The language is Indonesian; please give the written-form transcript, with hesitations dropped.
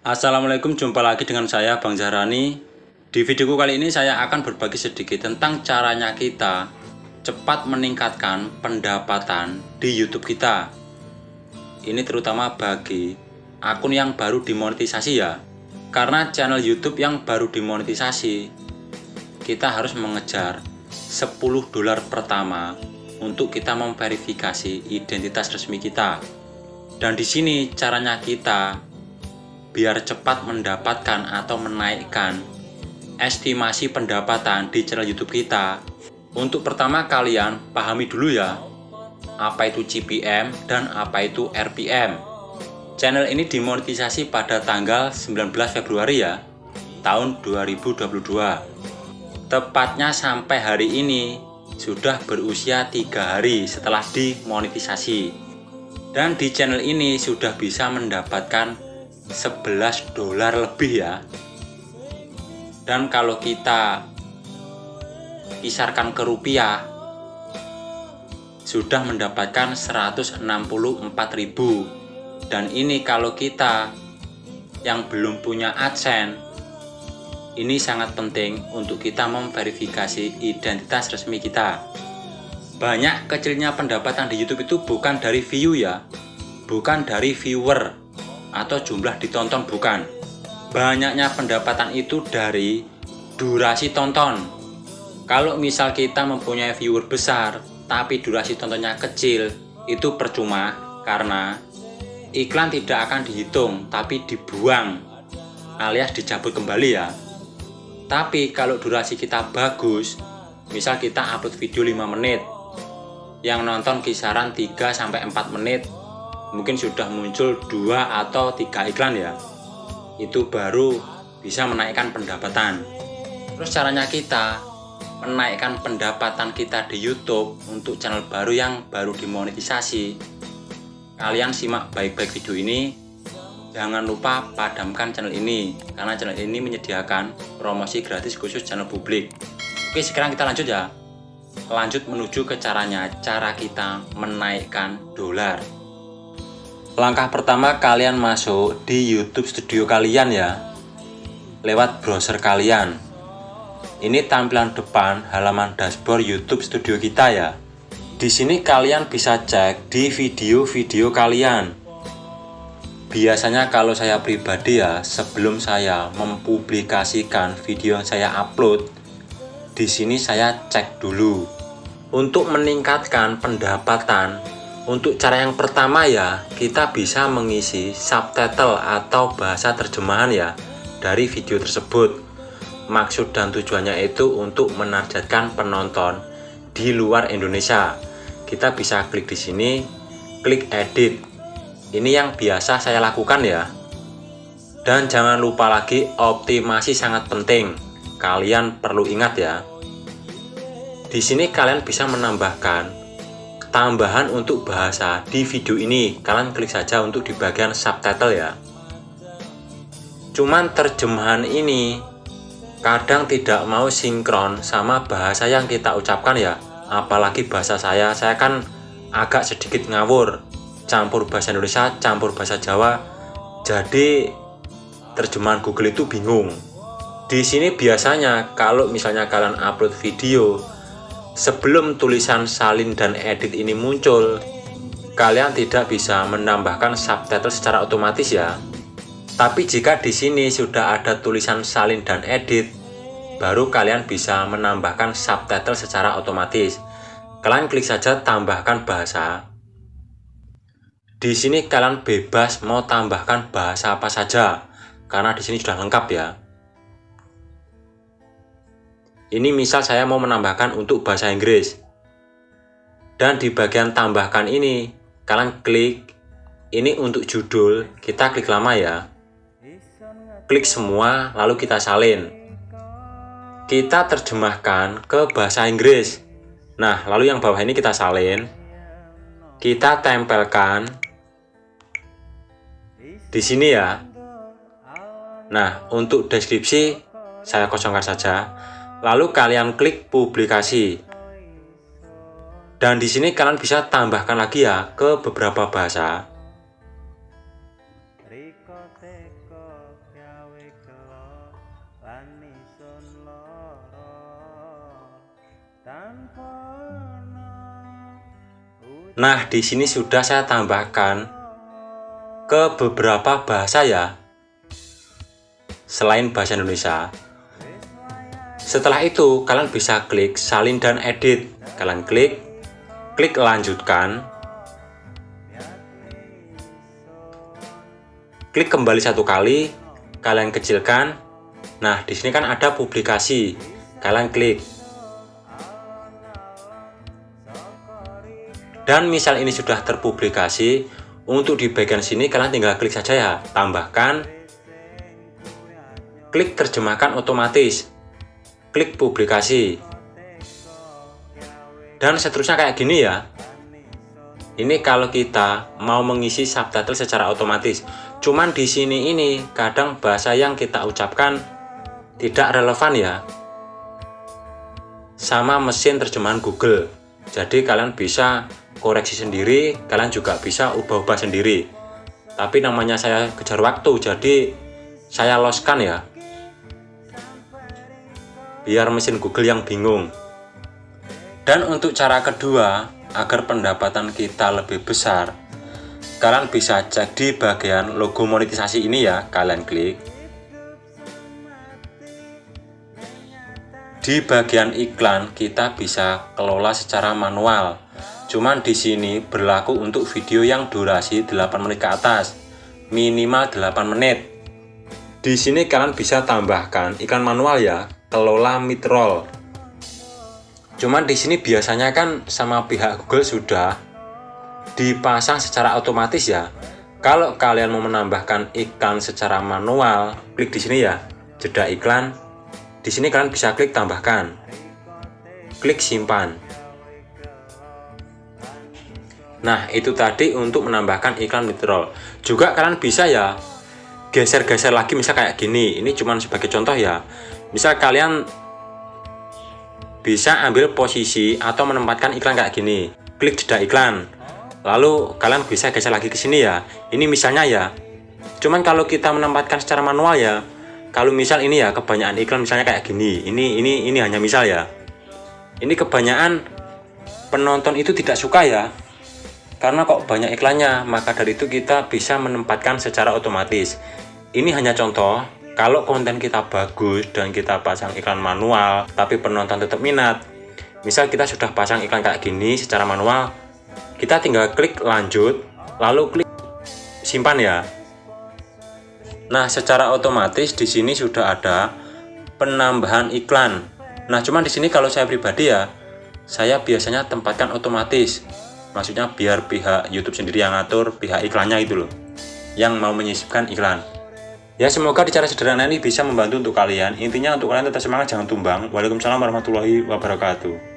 Assalamualaikum, jumpa lagi dengan saya Bang Zahrani. Di videoku kali ini saya akan berbagi sedikit tentang caranya kita cepat meningkatkan pendapatan di YouTube kita. Ini terutama bagi akun yang baru dimonetisasi ya. Karena channel YouTube yang baru dimonetisasi, kita harus mengejar $10 pertama untuk kita memverifikasi identitas resmi kita. Dan di sini caranya kita biar cepat mendapatkan atau menaikkan estimasi pendapatan di channel YouTube kita. Untuk pertama kalian pahami dulu ya, apa itu CPM dan apa itu RPM. Channel ini dimonetisasi pada tanggal 19 Februari ya, tahun 2022. Tepatnya sampai hari ini sudah berusia 3 hari setelah dimonetisasi. Dan di channel ini sudah bisa mendapatkan $11 lebih ya. Dan kalau kita kisarkan ke rupiah, sudah mendapatkan 164.000. Dan ini kalau kita yang belum punya AdSense, ini sangat penting untuk kita memverifikasi identitas resmi kita. Banyak kecilnya pendapatan di YouTube itu bukan dari view ya, bukan dari viewer atau jumlah ditonton, bukan. Banyaknya pendapatan itu dari durasi tonton. Kalau misal kita mempunyai viewer besar tapi durasi tontonnya kecil, itu percuma karena iklan tidak akan dihitung tapi dibuang alias dicabut kembali ya. Tapi kalau durasi kita bagus, misal kita upload video 5 menit, yang nonton kisaran 3-4 menit, mungkin sudah muncul 2 atau 3 iklan ya, itu baru bisa menaikkan pendapatan. Terus caranya kita menaikkan pendapatan kita di YouTube untuk channel baru yang baru dimonetisasi, kalian simak baik-baik video ini. Jangan lupa padamkan channel ini, karena channel ini menyediakan promosi gratis khusus channel publik. Oke, sekarang kita lanjut ya. Lanjut menuju ke caranya, cara kita menaikkan dolar. Langkah pertama, kalian masuk di YouTube Studio kalian ya, lewat browser kalian. Ini tampilan depan halaman dashboard YouTube Studio kita ya. Di sini kalian bisa cek di video-video kalian. Biasanya kalau saya pribadi ya, sebelum saya mempublikasikan video yang saya upload, di sini saya cek dulu. Untuk meningkatkan pendapatan, untuk cara yang pertama ya, kita bisa mengisi subtitle atau bahasa terjemahan ya dari video tersebut. Maksud dan tujuannya itu untuk menargetkan penonton di luar Indonesia. Kita bisa klik di sini, klik edit. Ini yang biasa saya lakukan ya. Dan jangan lupa lagi, optimasi sangat penting. Kalian perlu ingat ya. Di sini kalian bisa menambahkan tambahan untuk bahasa di video ini. Kalian klik saja untuk di bagian subtitle ya. Cuman terjemahan ini kadang tidak mau sinkron sama bahasa yang kita ucapkan ya. Apalagi bahasa saya kan agak sedikit ngawur, campur bahasa Indonesia, campur bahasa Jawa. Jadi terjemahan Google itu bingung. Di sini biasanya kalau misalnya kalian upload video, sebelum tulisan salin dan edit ini muncul, kalian tidak bisa menambahkan subtitle secara otomatis ya. Tapi jika di sini sudah ada tulisan salin dan edit, baru kalian bisa menambahkan subtitle secara otomatis. Kalian klik saja tambahkan bahasa. Di sini kalian bebas mau tambahkan bahasa apa saja, karena di sini sudah lengkap ya. Ini misal saya mau menambahkan untuk bahasa Inggris. Dan di bagian tambahkan ini, kalian klik. Ini untuk judul, kita klik lama ya. Klik semua, lalu kita salin. Kita terjemahkan ke bahasa Inggris. Nah, lalu yang bawah ini kita salin. Kita tempelkan di sini ya. Nah, untuk deskripsi, saya kosongkan saja. Lalu kalian klik publikasi. Dan di sini kalian bisa tambahkan lagi ya ke beberapa bahasa. Nah, di sini sudah saya tambahkan ke beberapa bahasa ya, selain bahasa Indonesia. Setelah itu, kalian bisa klik salin dan edit. Kalian klik lanjutkan. Klik kembali satu kali, kalian kecilkan. Nah, di sini kan ada publikasi. Kalian klik. Dan misal ini sudah terpublikasi, untuk di bagian sini kalian tinggal klik saja ya, tambahkan, klik terjemahkan otomatis, klik publikasi, dan seterusnya kayak gini ya. Ini kalau kita mau mengisi subtitle secara otomatis. Cuman di sini ini kadang bahasa yang kita ucapkan tidak relevan ya, sama mesin terjemahan Google. Jadi kalian bisa koreksi sendiri, kalian juga bisa ubah-ubah sendiri. Tapi namanya saya kejar waktu, jadi saya loskan ya, biar mesin Google yang bingung. Dan untuk cara kedua, agar pendapatan kita lebih besar, kalian bisa cek di bagian logo monetisasi ini ya, kalian klik. Di bagian iklan kita bisa kelola secara manual. Cuman di sini berlaku untuk video yang durasi 8 menit ke atas, minimal 8 menit. Di sini kalian bisa tambahkan iklan manual ya, kelola mid-roll. Cuman di sini biasanya kan sama pihak Google sudah dipasang secara otomatis ya. Kalau kalian mau menambahkan iklan secara manual, klik di sini ya, jeda iklan. Di sini kalian bisa klik tambahkan, klik simpan. Nah, itu tadi untuk menambahkan iklan mid-roll. Juga kalian bisa ya geser-geser lagi, misal kayak gini. Ini cuma sebagai contoh ya. Misal kalian bisa ambil posisi atau menempatkan iklan kayak gini. Klik jeda iklan. Lalu kalian bisa geser lagi ke sini ya. Ini misalnya ya. Cuman kalau kita menempatkan secara manual ya, kalau misal ini ya kebanyakan iklan misalnya kayak gini. Ini hanya misal ya. Ini kebanyakan penonton itu tidak suka ya, karena kok banyak iklannya. Maka dari itu kita bisa menempatkan secara otomatis. Ini hanya contoh. Kalau konten kita bagus dan kita pasang iklan manual tapi penonton tetap minat, misal kita sudah pasang iklan kayak gini secara manual, kita tinggal klik lanjut, lalu klik simpan ya. Nah, secara otomatis di sini sudah ada penambahan iklan. Nah, cuman di sini kalau saya pribadi ya, saya biasanya tempatkan otomatis. Maksudnya biar pihak YouTube sendiri yang ngatur pihak iklannya itu loh, yang mau menyisipkan iklan. Ya, semoga di cara sederhana ini bisa membantu untuk kalian. Intinya untuk kalian tetap semangat, jangan tumbang. Waalaikumsalam warahmatullahi wabarakatuh.